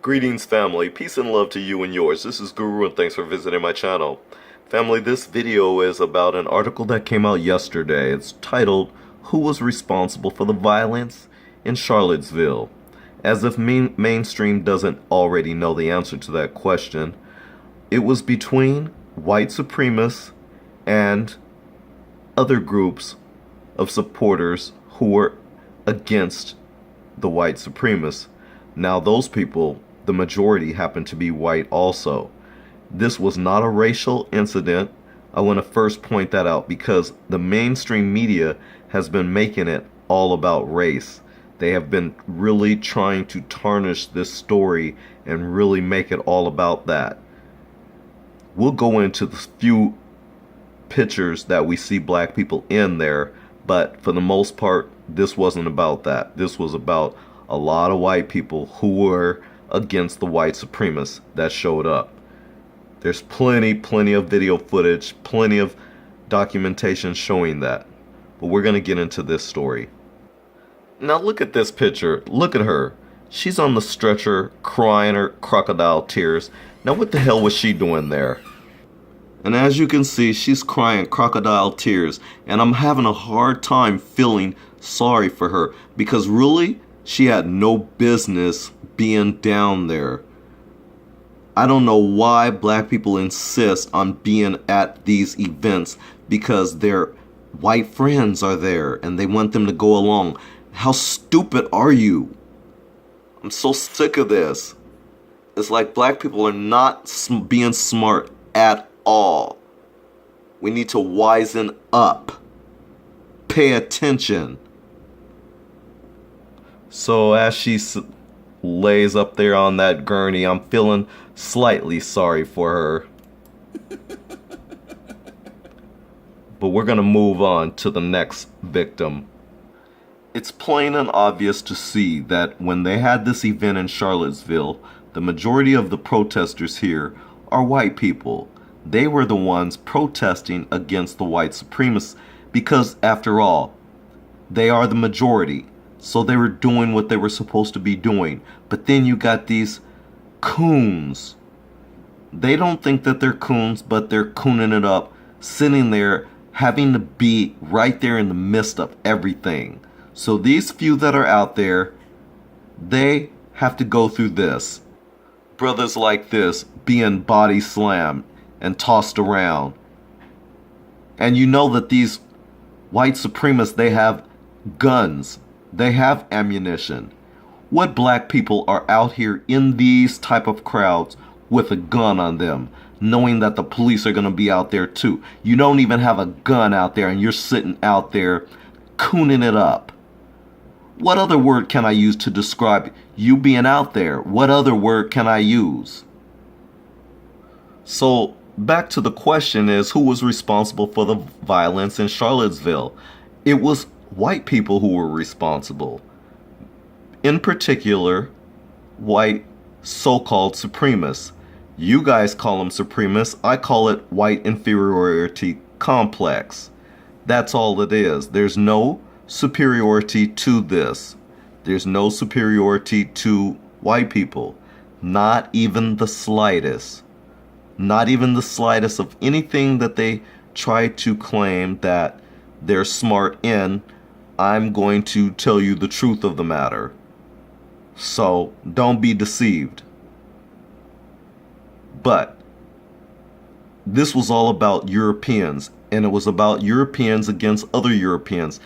Greetings family, peace and love to you and yours. This is Guru and thanks for visiting my channel. Family, this video is about an article that came out yesterday. It's titled, Who Was Responsible for the Violence in Charlottesville? As if mainstream doesn't already know the answer to that question. It was between white supremacists and other groups of supporters who were against the white supremacists. Now those people, the majority, happen to be white also. This was not a racial incident. I want to first point that out because the mainstream media has been making it all about race. They have been really trying to tarnish this story and really make it all about that. We'll go into the few pictures that we see black people in there, but for the most part, this wasn't about that. This was about a lot of white people who were against the white supremacists that showed up. There's plenty of video footage, plenty of documentation showing that. But we're going to get into this story. Now look at this picture. Look at her. She's on the stretcher crying her crocodile tears. Now what the hell was she doing there? And as you can see, she's crying crocodile tears. And I'm having a hard time feeling sorry for her. Because really, she had no business being down there. I don't know why black people insist on being at these events because their white friends are there and they want them to go along. How stupid are you? I'm so sick of this. It's like black people are not being smart at all. We need to wisen up. Pay attention. So as she lays up there on that gurney, I'm feeling slightly sorry for her. But we're going to move on to the next victim. It's plain and obvious to see that when they had this event in Charlottesville, the majority of the protesters here are white people. They were the ones protesting against the white supremacists because, after all, they are the majority. So they were doing what they were supposed to be doing. But then you got these coons. They don't think that they're coons, but they're cooning it up, sitting there, having to be right there in the midst of everything. So these few that are out there, they have to go through this. Brothers like this being body slammed and tossed around. And you know that these white supremacists, they have guns. They have ammunition. What black people are out here in these type of crowds with a gun on them, knowing that the police are going to be out there too? You don't even have a gun out there and you're sitting out there cooning it up. What other word can I use to describe you being out there? What other word can I use? So back to the question is, who was responsible for the violence in Charlottesville? It was white people who were responsible. In particular, white so-called supremacists. You guys call them supremacists. I call it white inferiority complex. That's all it is. There's no superiority to this. There's no superiority to white people. Not even the slightest. Not even the slightest of anything that they try to claim that they're smart in. I'm going to tell you the truth of the matter. So don't be deceived. But this was all about Europeans, and it was about Europeans against other Europeans.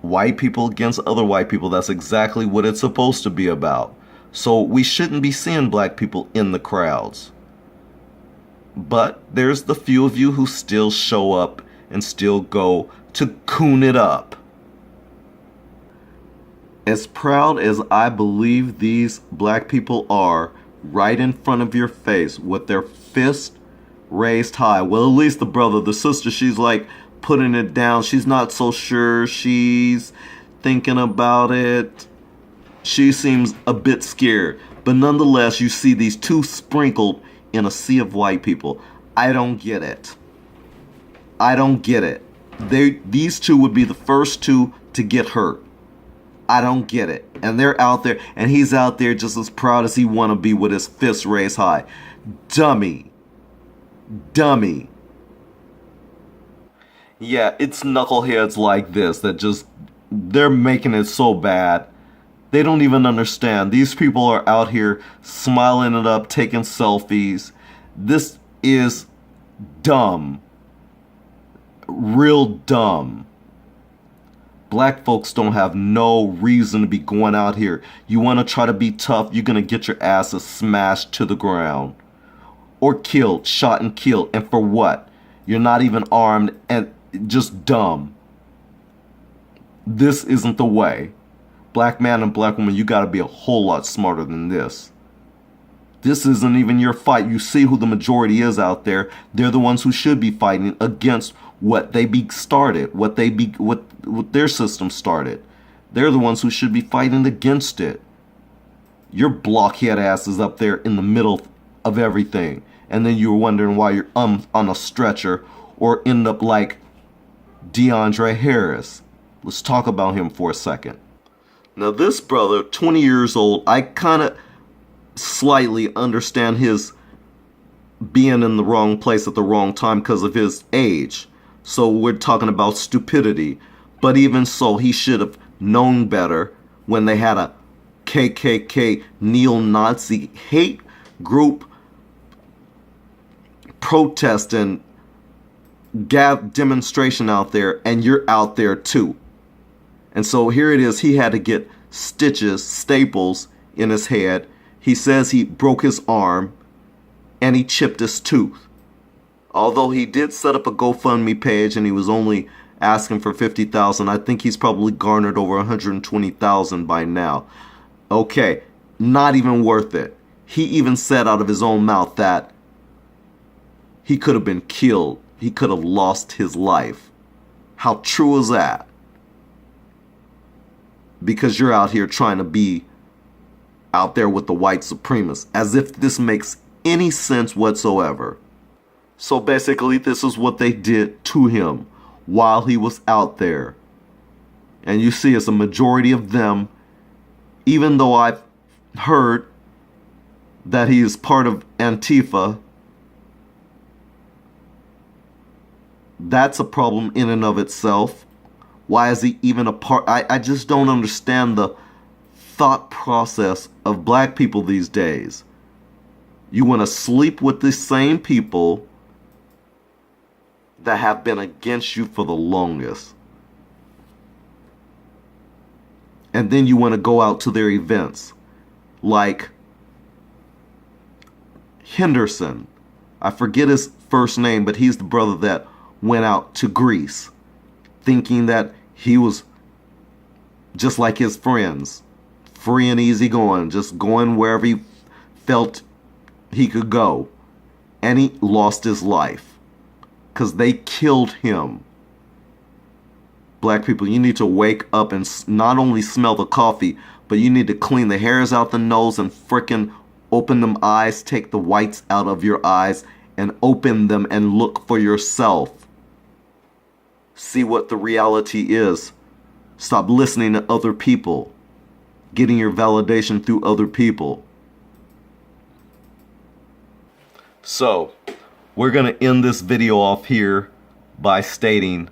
White people against other white people. That's exactly what it's supposed to be about. So we shouldn't be seeing black people in the crowds. But there's the few of you who still show up and still go to coon it up. As proud as I believe these black people are, right in front of your face with their fist raised high. Well, at least the brother, the sister, she's like putting it down. She's not so sure. She's thinking about it. She seems a bit scared. But nonetheless, you see these two sprinkled in a sea of white people. I don't get it. I don't get it. These two would be the first two to get hurt. I don't get it. And they're out there, and he's out there just as proud as he want to be with his fists raised high. Dummy. Dummy. Yeah, it's knuckleheads like this that just, they're making it so bad. They don't even understand. These people are out here smiling it up, taking selfies. This is dumb. Real dumb. Black folks don't have no reason to be going out here. You want to try to be tough, you're going to get your asses smashed to the ground. Or killed, shot and killed. And for what? You're not even armed and just dumb. This isn't the way. Black man and black woman, you got to be a whole lot smarter than this. This isn't even your fight. You see who the majority is out there. They're the ones who should be fighting against what they started, what their system started. They're the ones who should be fighting against it. Your blockhead ass is up there in the middle of everything, and then you're wondering why you're on a stretcher or end up like DeAndre Harris. Let's talk about him for a second. Now this brother, 20 years old, I kind of slightly understand his being in the wrong place at the wrong time because of his age. So we're talking about stupidity. But even so, he should have known better when they had a KKK neo-Nazi hate group protest and demonstration out there, and you're out there too. And so here it is, he had to get staples in his head. He says he broke his arm and he chipped his tooth. Although he did set up a GoFundMe page and he was only asking for $50,000, I think he's probably garnered over $120,000 by now. Okay, not even worth it. He even said out of his own mouth that he could have been killed. He could have lost his life. How true is that? Because you're out here trying to be out there with the white supremacists, as if this makes any sense whatsoever. So basically, this is what they did to him while he was out there. And you see, it's a majority of them, even though I've heard that he is part of Antifa. That's a problem in and of itself. Why is he even a part? I just don't understand the thought process of black people these days. You want to sleep with the same people that have been against you for the longest. And then you want to go out to their events. Like Henderson. I forget his first name, but he's the brother that went out to Greece thinking that he was just like his friends, free and easy going, just going wherever he felt he could go. And he lost his life because they killed him. Black people, you need to wake up and not only smell the coffee, but you need to clean the hairs out the nose and frickin' open them eyes, take the whites out of your eyes and open them and look for yourself. See what the reality is. Stop listening to other people, getting your validation through other people. So, we're going to end this video off here by stating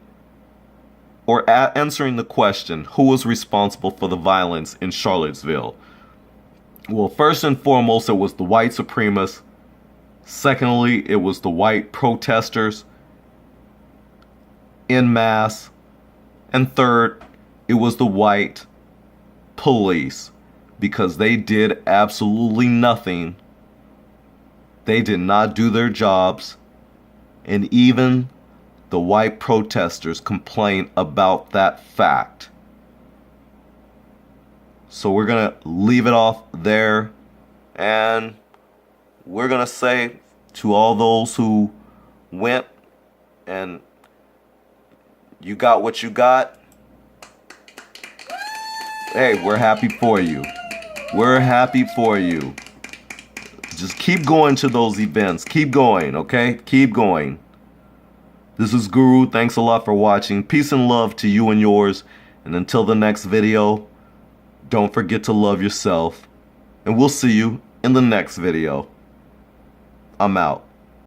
or answering the question, who was responsible for the violence in Charlottesville? Well, first and foremost, it was the white supremacists. Secondly, it was the white protesters en masse. And third, it was the white police, because they did absolutely nothing. They did not do their jobs. And even the white protesters complain about that fact. So we're going to leave it off there. And we're going to say to all those who went and you got what you got, hey, we're happy for you. We're happy for you. Just keep going to those events. Keep going, okay? Keep going. This is Guru. Thanks a lot for watching. Peace and love to you and yours. And until the next video, Don't forget to love yourself. And we'll see you in the next video. I'm out.